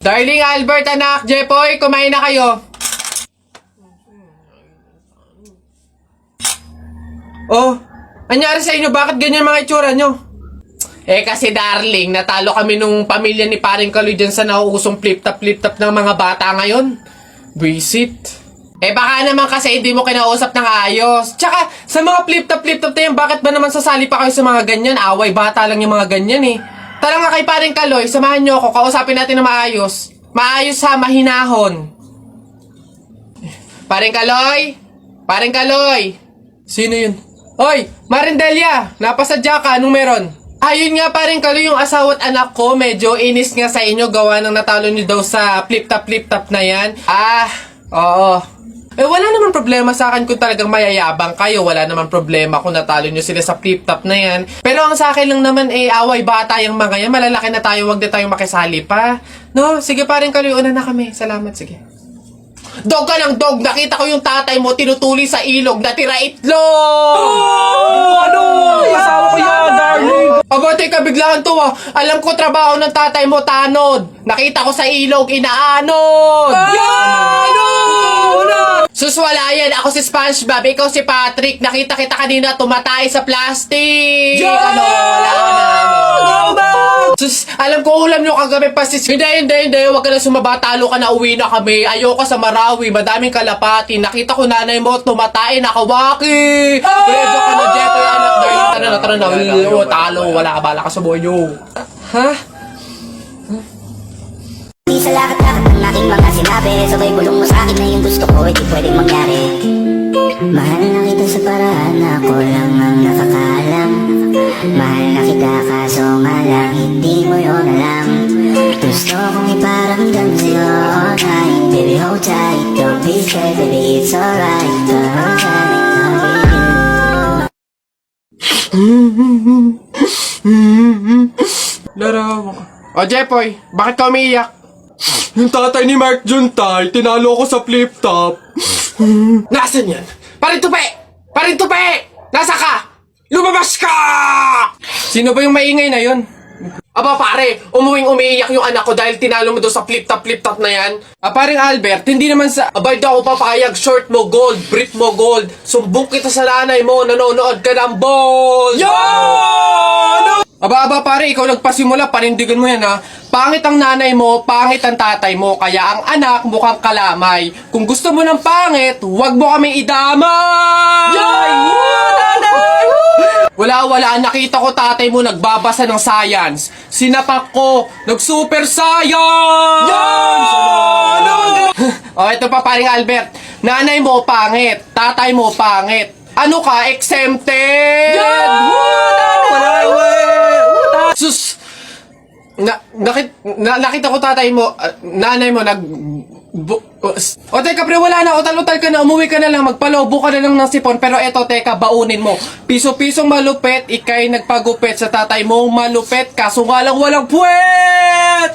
Darling Albert, anak, Jepoy, kumain na kayo. Oh, anyari sa inyo? Bakit ganyan mga itsura nyo? Kasi darling, natalo kami nung pamilya ni paring Kaloy dyan sa nauusong flip-top ng mga bata ngayon. Visit. Baka naman kasi hindi mo kinausap ng ayos. Tsaka, sa mga flip-top na yan, bakit ba naman sasali pa kayo sa mga ganyan? Away, bata lang yung mga ganyan eh. Tara nga kay paring Kaloy, samahan nyo ako, kausapin natin na maayos. Maayos ha, mahinahon. Paring Kaloy? Paring Kaloy? Sino yun? Hoy, Marindelia, napasadya ka, anong meron? Ayun nga paring Kaloy, yung asawa at anak ko, medyo inis nga sa inyo, gawa ng natalo nyo daw sa flip-top na yan. Oo. Wala naman problema sa akin kung talagang mayayabang kayo. Wala naman problema kung natalo nyo sila sa flip-top na yan. Pero ang sa akin lang naman away bata yung mga yan. Malalaki na tayo, wag na tayong makisali pa. No? Sige paring Kaloy, una na kami. Salamat, sige. Dog ka lang, dog! Nakita ko yung tatay mo tinutuli sa ilog na tira itlog! Ano? Asawa ko yan, darling! Aba, teka, biglaan to ah. Alam ko trabaho ng tatay mo, tanod. Nakita ko sa ilog, inaanod! Sus, wala yan. Ako si SpongeBob, ikaw si Patrick. Nakita kita kanina tumatay sa plastic. Ano? Wala na. Sus, alam ko ulam nyo kagabi pasis. Hindi. Huwag ka na sumaba. Talo ka na, uwi na kami. Ayoko sa Marawi. Madaming kalapati. Nakita ko nanay mo tumatay, nakawaki. Pwede ka na, Jepoy, anak. Tara na. Talo. Wala ka, bala ka sa buhay nyo. Ha? Di sa lakat-lakat ng aking mga sinabi, sabay bulong mo sa akin na yung gusto ko, hindi pwedeng mangyari. Mahal na kita sa paraan na ako lang ang nakakaalam. Mahal na kita kaso nga lang, hindi mo yun alam. Gusto kong iparamdam sa'yo all night. Baby, hold tight, don't be scared, baby, it's alright. Don't hold tight, Larawan ka. O, Jepoy, bakit ka umiiyak? Yung tatay ni Mark Juntay, tinalo ko sa flip-top. Nasaan yan? Paring tupi! Nasa ka? Lumabas ka! Sino ba yung maingay na yun? Aba pare, umiiyak yung anak ko dahil tinalo mo doon sa flip-top na yan. Paring Albert, hindi naman sa... Abay daw ako papayag, short mo gold, brief mo gold. Sumbong kita sa nanay mo, nanonood ka ng ball! Aba pare, ikaw nagpasimula, panindigan mo yan ha. Pangit ang nanay mo, pangit ang tatay mo, kaya ang anak mukhang kalamay. Kung gusto mo ng pangit, huwag mo kaming idamay! Wala, nakita ko tatay mo nagbabasa ng science. Sinapak ko, nag-super science! O, ito pa paring Albert. Nanay mo pangit, tatay mo pangit. Ano ka, exempted? Sus! Nakita ko tatay mo, nanay mo, o teka pre, wala na, utal-utal ka na, umuwi ka na lang, magpalobo ka na lang ng sipon, pero eto teka, baunin mo. Piso-pisong malupet, ikay nagpagupit sa tatay mo, malupet, kaso nga lang walang puwet!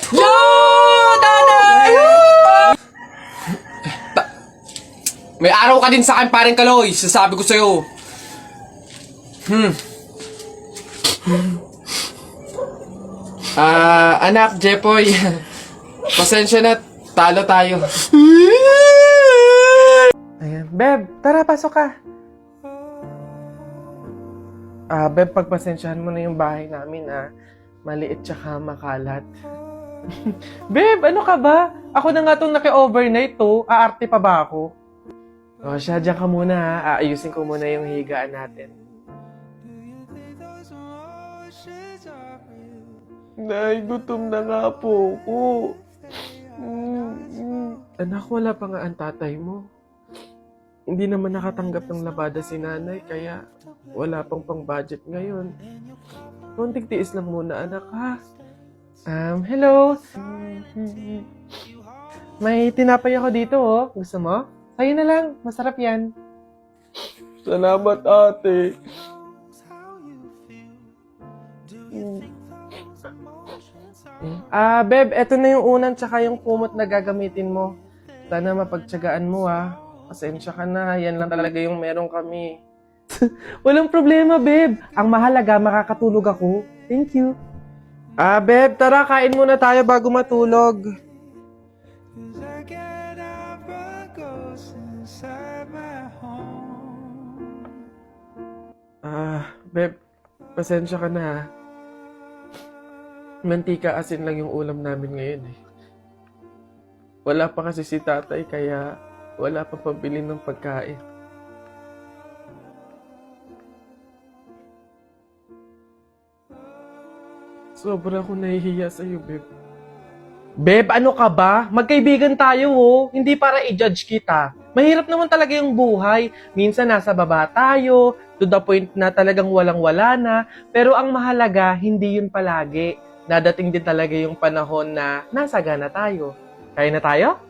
May araw ka din sa akin, paring Kaloy, sasabi ko sa'yo. Anak, Jepoy, pasensya na, talo tayo. Ayan, Beb, tara, pasok ka. Beb, pagpasensyahan mo na yung bahay namin, maliit tsaka makalat. Beb, ano ka ba? Ako na nga itong naki-overnight to, aarte pa ba ako? O siya, dyan ka muna ha, aayusin ko muna yung higaan natin. Nay, gutom na nga po ako. Anak, wala pa nga ang tatay mo. Hindi naman nakatanggap ng labada si nanay, kaya wala pang pang-budget ngayon. Konting tiis lang muna, anak, ha? Hello? May tinapay ako dito, oh. Gusto mo? Sa'yo na lang. Masarap yan. Salamat, ate. Beb, eto na yung unan tsaka yung kumot na gagamitin mo. Sana mapagtsagaan mo, ha. Pasensya ka na. Yan lang talaga yung meron kami. Walang problema, Beb. Ang mahalaga, makakatulog ako. Thank you. Beb, tara, kain muna tayo bago matulog. Beb, pasensya ka na ha. Mantika asin lang yung ulam namin ngayon eh. Wala pa kasi si tatay kaya wala pa pambili ng pagkain. Sobra akong nahihiya sa'yo, Beb. Beb, ano ka ba? Magkaibigan tayo, oh. Hindi para i-judge kita. Mahirap naman talaga yung buhay. Minsan nasa baba tayo, to the point na talagang walang-wala na. Pero ang mahalaga, hindi yun palagi. Dadating din talaga yung panahon na nasagana tayo. Kaya na tayo?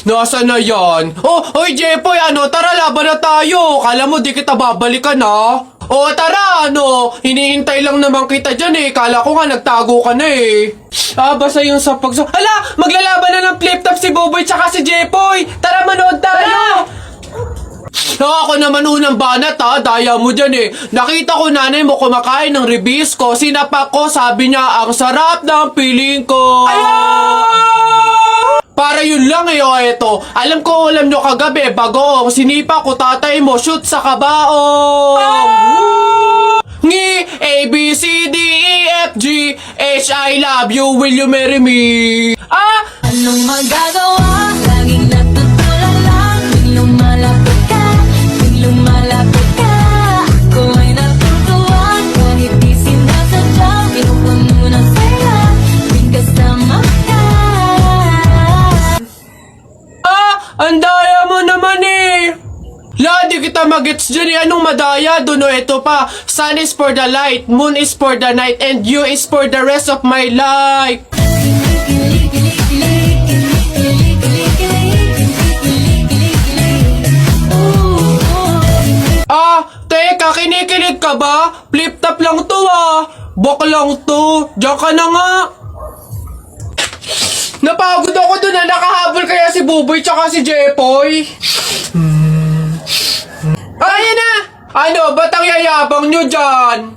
Nasaan na yan? Oh, oy Jepoy, tara laban na tayo. Kala mo di kita babalikan ha? Oh, tara, hinihintay lang naman kita dyan eh. Kala ko nga nagtago ka na eh. Basta yung sa pagso... Hala, maglalaban na ng flip top si Boboy tsaka si Jepoy. Tara, manood tayo. Ako naman unang banat ha, daya mo dyan eh. Nakita ko nanay mo kumakain ng ribisco. Sinapak ko, sabi niya, ang sarap ng piling ko. Para yun lang eh, eto. Alam ko ulam nyo kagabi, bagoong. Sinipa ko tatay mo, shoot sa kabaong. Ngi, A, B, C, D, E, F, G, H, I love you, will you marry me? Anong magagawa? Laging natutulala. Tuwing lumalapit ka, tuwing lumalapit ka, ako ay natutuwa. Kahit di sinasadya, pinupuno ng saya, tuwing kasama ka. Ang daya mo naman eh! La, di kita magets dyan eh. Anong madaya? Doon ito pa. Sun is for the light, moon is for the night, and you is for the rest of my life. Teka, kinikilig ka ba? Flip top lang to Bok lang to. Diyan ka na nga. Napagod ako dun nakahabol kaya si Buboy tsaka si Jepoy. Ayan na! Ba't ang yayabang nyo dyan?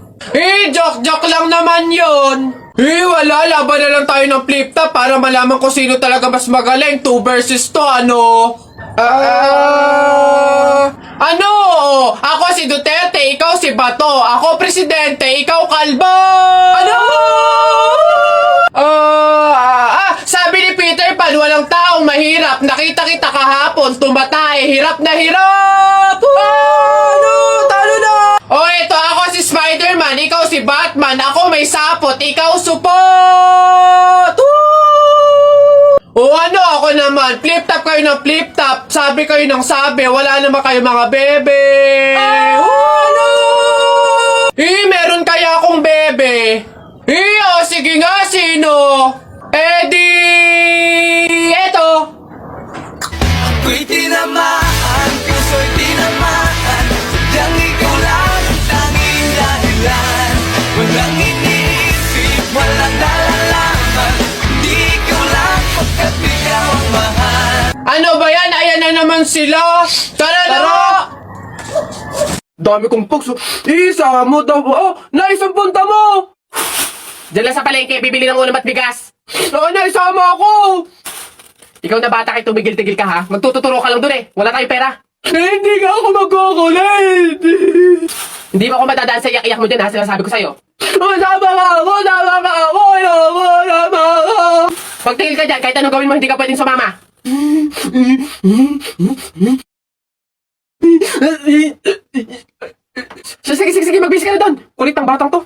Joke lang naman yun. Wala, laban na lang tayo ng flip top para malaman ko sino talaga mas magaling. 2 versus 2, Ako si Duterte, ikaw si Bato. Ako presidente, ikaw kalbo. Sabi ni Peter Pan, walang taong mahirap. Nakita kita kahapon, tumatay, hirap na hirap. Talo na. Eto, ako si Spider-Man, ikaw si Batman. Ako may sapot, ikaw supot. Ako naman, flip top kayo ng flip top. Sabi kayo ng sabi, wala naman kayo mga bebe. Meron kaya akong bebe. Sige nga, sino? Eto. Ako'y tinamaan, puso'y tinamaan. Sadyang ikaw lang ang tanging dahilan. Walang iniisip, walang nalalaman. Hindi ikaw lang pagkat ikaw ang mahal. Ano ba yan? Ayan na naman sila. Tara na! Dami kong pugs. Isa mo daw. Naisang punta mo. Diyan lang sa palengke, bibili ng ulam at bigas. Naisama ako. Ikaw na bata kay tumigil-tigil ka ha. Magtututuro ka lang dun eh. Wala tayong pera. Hindi nga ako magkukulit. Hindi mo ako madadaan sa iyak-iyak mo dyan ha. Sinasabi ko sa'yo. Sama ka ako. Pagtingil ka dyan, kahit anong gawin mo, hindi ka pwedeng sumama. Sige, magbisi ka na doon. Kulit ang batang to.